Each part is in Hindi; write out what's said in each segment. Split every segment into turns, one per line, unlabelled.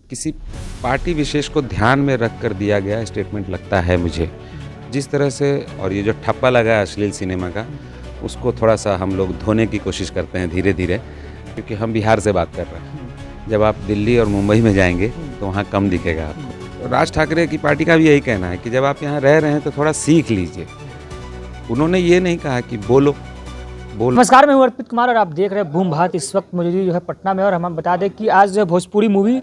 किसी पार्टी विशेष को ध्यान में रख कर दिया गया स्टेटमेंट लगता है मुझे। जिस तरह से और ये जो ठप्पा लगा है अश्लील सिनेमा का, उसको थोड़ा सा हम लोग धोने की कोशिश करते हैं धीरे धीरे, क्योंकि हम बिहार से बात कर रहे हैं। जब आप दिल्ली और मुंबई में जाएंगे तो वहाँ कम दिखेगा आपको। राज ठाकरे की पार्टी का भी यही कहना है कि जब आप यहाँ रह रहे हैं तो थोड़ा सीख लीजिए। उन्होंने ये नहीं कहा कि बोलो।
नमस्कार, मैं हूं अर्पित कुमार और आप देख रहे हैं बूम भारत। इस वक्त मौजूद जो है पटना में, और हम बता दें कि आज जो भोजपुरी मूवी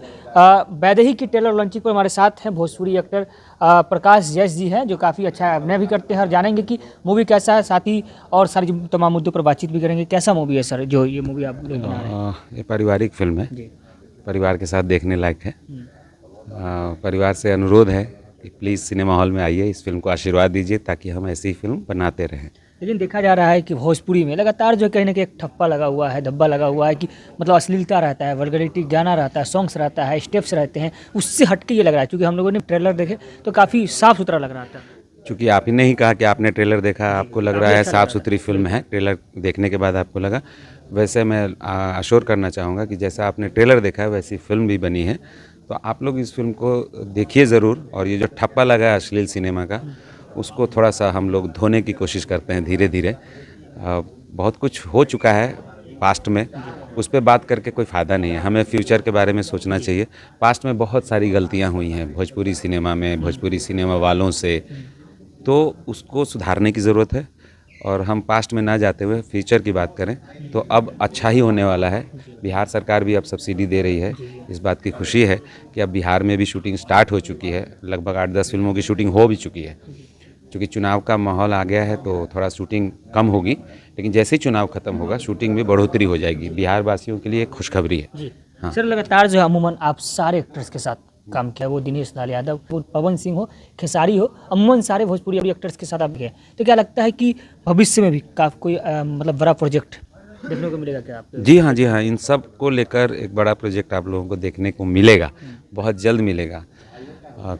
वैदेही की ट्रेलर लॉन्चिंग पर हमारे साथ हैं भोजपुरी एक्टर प्रकाश जैस जी हैं, जो काफ़ी अच्छा अभिनय भी करते हैं, और जानेंगे कि मूवी कैसा है, साथ ही और सारी तमाम मुद्दों पर बातचीत भी करेंगे। कैसा मूवी है सर, जो ये मूवी आप लोग बना रहे हैं?
ये पारिवारिक फिल्म है
जी।
परिवार के साथ देखने लायक है। परिवार से अनुरोध है कि प्लीज़ सिनेमा हॉल में आइए, इस फिल्म को आशीर्वाद दीजिए ताकि हम ऐसी फिल्म बनाते रहें।
लेकिन देखा जा रहा है कि भोजपुरी में लगातार जो कहीं ना कहीं एक ठप्पा लगा हुआ है, धब्बा लगा हुआ है कि मतलब अश्लीलता रहता है, वल्गैरिटी गाना रहता है, सॉन्ग्स रहता है, स्टेप्स रहते हैं। उससे हटके ये लग रहा है, क्योंकि हम लोगों ने ट्रेलर देखे तो काफ़ी साफ सुथरा लग रहा था।
चूँकि आप ही ने ही कहा कि आपने ट्रेलर देखा, आपको लग रहा है साफ़ सुथरी फिल्म है, ट्रेलर देखने के बाद आपको लगा। वैसे मैं अश्योर करना चाहूँगा कि जैसा आपने ट्रेलर देखा है वैसी फिल्म भी बनी है। तो आप लोग इस फिल्म को देखिए ज़रूर, और ये जो ठप्पा लगा है अश्लील सिनेमा का, उसको थोड़ा सा हम लोग धोने की कोशिश करते हैं धीरे धीरे। बहुत कुछ हो चुका है पास्ट में, उस पर बात करके कोई फ़ायदा नहीं है। हमें फ्यूचर के बारे में सोचना चाहिए। पास्ट में बहुत सारी गलतियां हुई हैं भोजपुरी सिनेमा में, भोजपुरी सिनेमा वालों से, तो उसको सुधारने की ज़रूरत है। और हम पास्ट में ना जाते हुए फ्यूचर की बात करें तो अब अच्छा ही होने वाला है। बिहार सरकार भी अब सब्सिडी दे रही है, इस बात की खुशी है कि अब बिहार में भी शूटिंग स्टार्ट हो चुकी है। लगभग 8-10 फिल्मों की शूटिंग हो भी चुकी है। क्योंकि चुनाव का माहौल आ गया है तो थोड़ा शूटिंग कम होगी, लेकिन जैसे ही चुनाव खत्म होगा शूटिंग में बढ़ोतरी हो जाएगी। बिहार वासियों के लिए एक खुशखबरी है।
जी
हाँ
सर, लगातार जो है अमूमन आप सारे एक्टर्स के साथ काम किया, वो दिनेश लाल यादव, वो पवन सिंह हो, खेसारी हो, अमूमन सारे भोजपुरी एक्टर्स के साथ आप गए। तो क्या लगता है कि भविष्य में भी काफ़ी कोई मतलब बड़ा प्रोजेक्ट देखने को मिलेगा क्या आपको?
जी हाँ, जी हाँ, इन सब को लेकर एक बड़ा प्रोजेक्ट आप लोगों को देखने को मिलेगा, बहुत जल्द मिलेगा।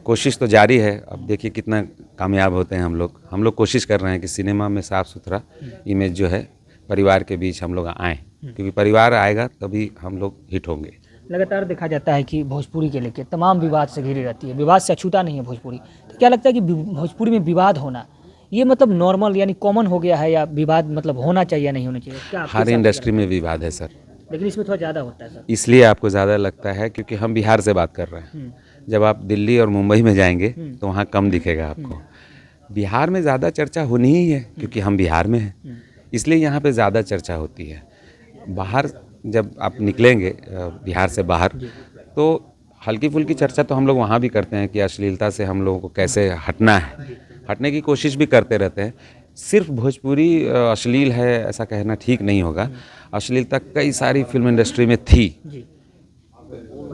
कोशिश तो जारी है, अब देखिए कितना कामयाब होते हैं हम लोग कोशिश कर रहे हैं कि सिनेमा में साफ़ सुथरा इमेज जो है परिवार के बीच हम लोग आएँ, क्योंकि परिवार आएगा तभी हम लोग हिट होंगे।
लगातार देखा जाता है कि भोजपुरी के लेके तमाम विवाद से घिरी रहती है, विवाद से अछूता नहीं है भोजपुरी। तो क्या लगता है कि भोजपुरी में विवाद होना ये मतलब नॉर्मल यानी कॉमन हो गया है, या विवाद मतलब होना चाहिए या नहीं होना चाहिए? क्या आपके
हर
हिसाब से
इंडस्ट्री
क्या
में विवाद है सर,
लगता है? लेकिन इसमें थोड़ा ज़्यादा होता है सर।
इसलिए आपको ज़्यादा लगता है क्योंकि हम बिहार से बात कर रहे हैं। जब आप दिल्ली और मुंबई में जाएंगे तो वहाँ कम दिखेगा आपको। बिहार में ज़्यादा चर्चा होनी ही है क्योंकि हम बिहार में हैं, इसलिए यहाँ पे ज़्यादा चर्चा होती है। बाहर जब आप निकलेंगे बिहार से बाहर, तो हल्की फुल्की चर्चा तो हम लोग वहाँ भी करते हैं कि अश्लीलता से हम लोगों को कैसे हटना है, हटने की कोशिश भी करते रहते हैं। सिर्फ भोजपुरी अश्लील है ऐसा कहना ठीक नहीं होगा। अश्लीलता कई सारी फिल्म इंडस्ट्री में थी,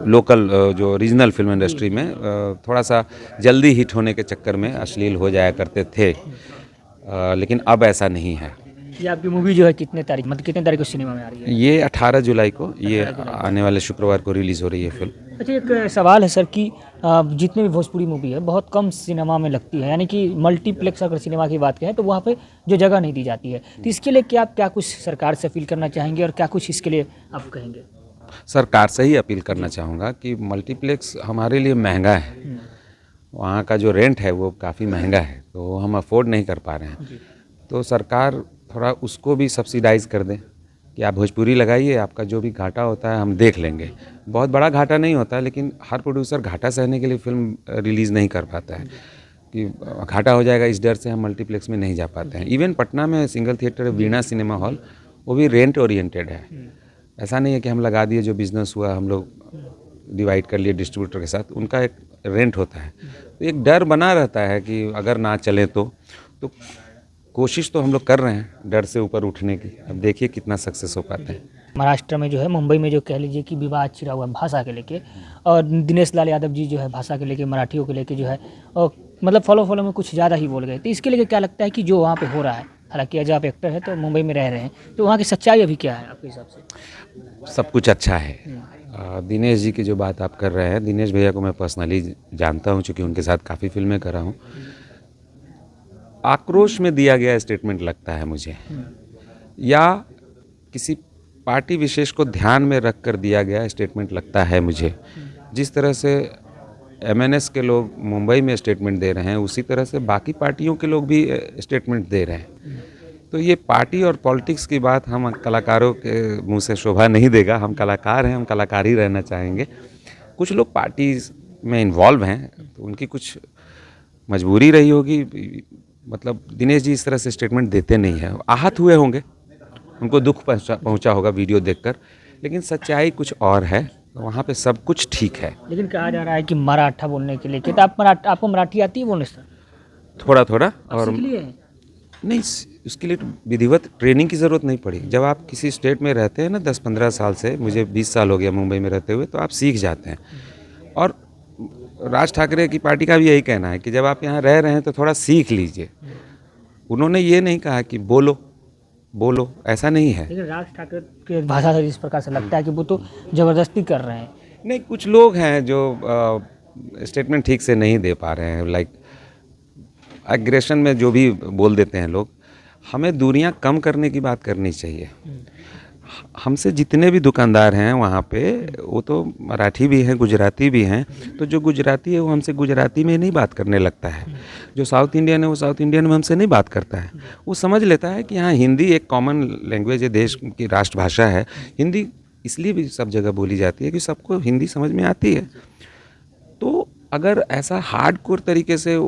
लोकल जो रीजनल फिल्म इंडस्ट्री में थोड़ा सा जल्दी हिट होने के चक्कर में अश्लील हो जाया करते थे, लेकिन अब ऐसा नहीं है।
ये आपकी मूवी जो है कितने तारीख मतलब कितने तारीख को सिनेमा में आ रही है?
ये 18 जुलाई को, ये आने वाले शुक्रवार को रिलीज़ हो रही है फिल्म।
अच्छा, एक सवाल है सर कि जितने भी भोजपुरी मूवी है बहुत कम सिनेमा में लगती है, यानी कि मल्टीप्लेक्स अगर सिनेमा की बात करें तो वहाँ पे जो जगह नहीं दी जाती है। तो इसके लिए क्या आप क्या कुछ सरकार से अपील करना चाहेंगे, और क्या कुछ इसके लिए आप कहेंगे?
सरकार से ही अपील करना चाहूँगा कि मल्टीप्लेक्स हमारे लिए महंगा है, वहाँ का जो रेंट है वो काफ़ी महंगा है, तो हम अफोर्ड नहीं कर पा रहे हैं। तो सरकार थोड़ा उसको भी सब्सिडाइज़ कर दें कि आप भोजपुरी लगाइए, आपका जो भी घाटा होता है हम देख लेंगे। बहुत बड़ा घाटा नहीं होता, लेकिन हर प्रोड्यूसर घाटा सहने के लिए फिल्म रिलीज़ नहीं कर पाता है कि घाटा हो जाएगा, इस डर से हम मल्टीप्लेक्स में नहीं जा पाते हैं। इवन पटना में सिंगल थिएटर वीणा सिनेमा हॉल, वो भी रेंट ओरिएंटेड है। ऐसा नहीं है कि हम लगा दिए, जो बिज़नेस हुआ हम लोग डिवाइड कर लिए डिस्ट्रीब्यूटर के साथ, उनका एक रेंट होता है। तो एक डर बना रहता है कि अगर ना चले तो कोशिश तो हम लोग कर रहे हैं डर से ऊपर उठने की। अब देखिए कितना सक्सेस हो पाते हैं।
महाराष्ट्र में जो है, मुंबई में जो कह लीजिए कि विवाद छिड़ा हुआ है भाषा के लेके, और दिनेश लाल यादव जी जो है भाषा के लेके, मराठियों के लेके जो है, और मतलब फॉलो में कुछ ज़्यादा ही बोल गए। तो इसके लिए क्या लगता है कि जो वहाँ पे हो रहा है, हालांकि एज आप एक्टर है तो मुंबई में रह रहे हैं, तो वहाँ की सच्चाई अभी क्या है आपके हिसाब से?
सब कुछ अच्छा है। दिनेश जी की जो बात आप कर रहे हैं, दिनेश भैया को मैं पर्सनली जानता हूँ, चूँकि उनके साथ काफ़ी फिल्में करा हूँ। आक्रोश में दिया गया स्टेटमेंट लगता है मुझे, या किसी पार्टी विशेष को ध्यान में रख कर दिया गया स्टेटमेंट लगता है मुझे, जिस तरह से MNS के लोग मुंबई में स्टेटमेंट दे रहे हैं, उसी तरह से बाकी पार्टियों के लोग भी स्टेटमेंट दे रहे हैं। तो ये पार्टी और पॉलिटिक्स की बात हम कलाकारों के मुंह से शोभा नहीं देगा। हम कलाकार हैं, हम कलाकार ही रहना चाहेंगे। कुछ लोग पार्टी में इन्वॉल्व हैं, तो उनकी कुछ मजबूरी रही होगी। मतलब दिनेश जी इस तरह से स्टेटमेंट देते नहीं हैं। आहत हुए होंगे, उनको दुख पहुंचा होगा वीडियो देखकर, लेकिन सच्चाई कुछ और है। वहाँ पे सब कुछ ठीक है।
लेकिन कहा जा रहा है कि मराठा बोलने के लिए, क्या आपको मराठी आती है बोलने से?
थोड़ा थोड़ा। और
सीख लिए हैं?
नहीं, उसके लिए विधिवत ट्रेनिंग की ज़रूरत नहीं पड़ी। जब आप किसी स्टेट में रहते हैं ना 10-15 साल से, मुझे 20 साल हो गया मुंबई में रहते हुए, तो आप सीख जाते हैं। और राज ठाकरे की पार्टी का भी यही कहना है कि जब आप यहाँ रह रहे हैं तो थोड़ा सीख लीजिए। उन्होंने ये नहीं कहा कि बोलो बोलो, ऐसा नहीं है।
लेकिन राज ठाकरे की भाषा से जिस प्रकार से लगता है कि वो तो जबरदस्ती कर रहे हैं।
नहीं, कुछ लोग हैं जो स्टेटमेंट ठीक से नहीं दे पा रहे हैं। लाइक एग्रेशन में जो भी बोल देते हैं लोग। हमें दूरियां कम करने की बात करनी चाहिए। हमसे जितने भी दुकानदार हैं वहाँ पे, वो तो मराठी भी हैं, गुजराती भी हैं। तो जो गुजराती है वो हमसे गुजराती में नहीं बात करने लगता है। जो साउथ इंडियन है वो साउथ इंडियन में हमसे नहीं बात करता है। वो समझ लेता है कि हाँ, हिंदी एक कॉमन लैंग्वेज है, देश की राष्ट्रभाषा है। हिंदी इसलिए भी सब जगह बोली जाती है कि सबको हिंदी समझ में आती है। तो अगर ऐसा हार्डकोर तरीके से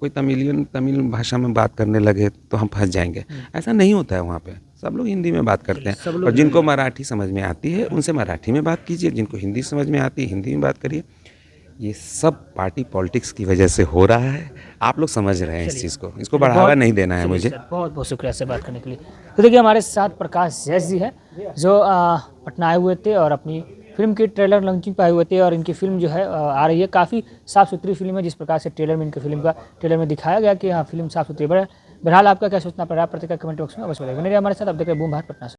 कोई तमिल भाषा में बात करने लगे तो हम फंस जाएंगे। ऐसा नहीं होता है वहाँ पे। सब लोग हिंदी में बात करते हैं। और जिनको मराठी समझ में आती है उनसे मराठी में बात कीजिए, जिनको हिंदी समझ में आती है हिंदी में बात करिए। ये सब पार्टी पॉलिटिक्स की वजह से हो रहा है। आप लोग समझ रहे हैं इस चीज़ को। इसको बढ़ावा नहीं देना है मुझे।
बहुत बहुत शुक्रिया से बात करने के लिए। तो देखिए, हमारे साथ प्रकाश जैस जी हैं, जो पटना आए हुए थे और अपनी फिल्म की ट्रेलर लॉन्चिंग पे आए हुए थे। और इनकी फिल्म जो है आ रही है। काफ़ी साफ़ सुथरी फिल्म है, जिस प्रकार से ट्रेलर में इनकी फिल्म का ट्रेलर में दिखाया गया कि हाँ, फिल्म साफ़ सुथरी। बहरहाल आपका क्या सोचना पड़ रहा है, प्रतिक्रिया कमेंट बॉक्स में अवश्य बताइए। बने रहिए हमारे साथ। अब देख रहे हैं बूम भारत पटना से।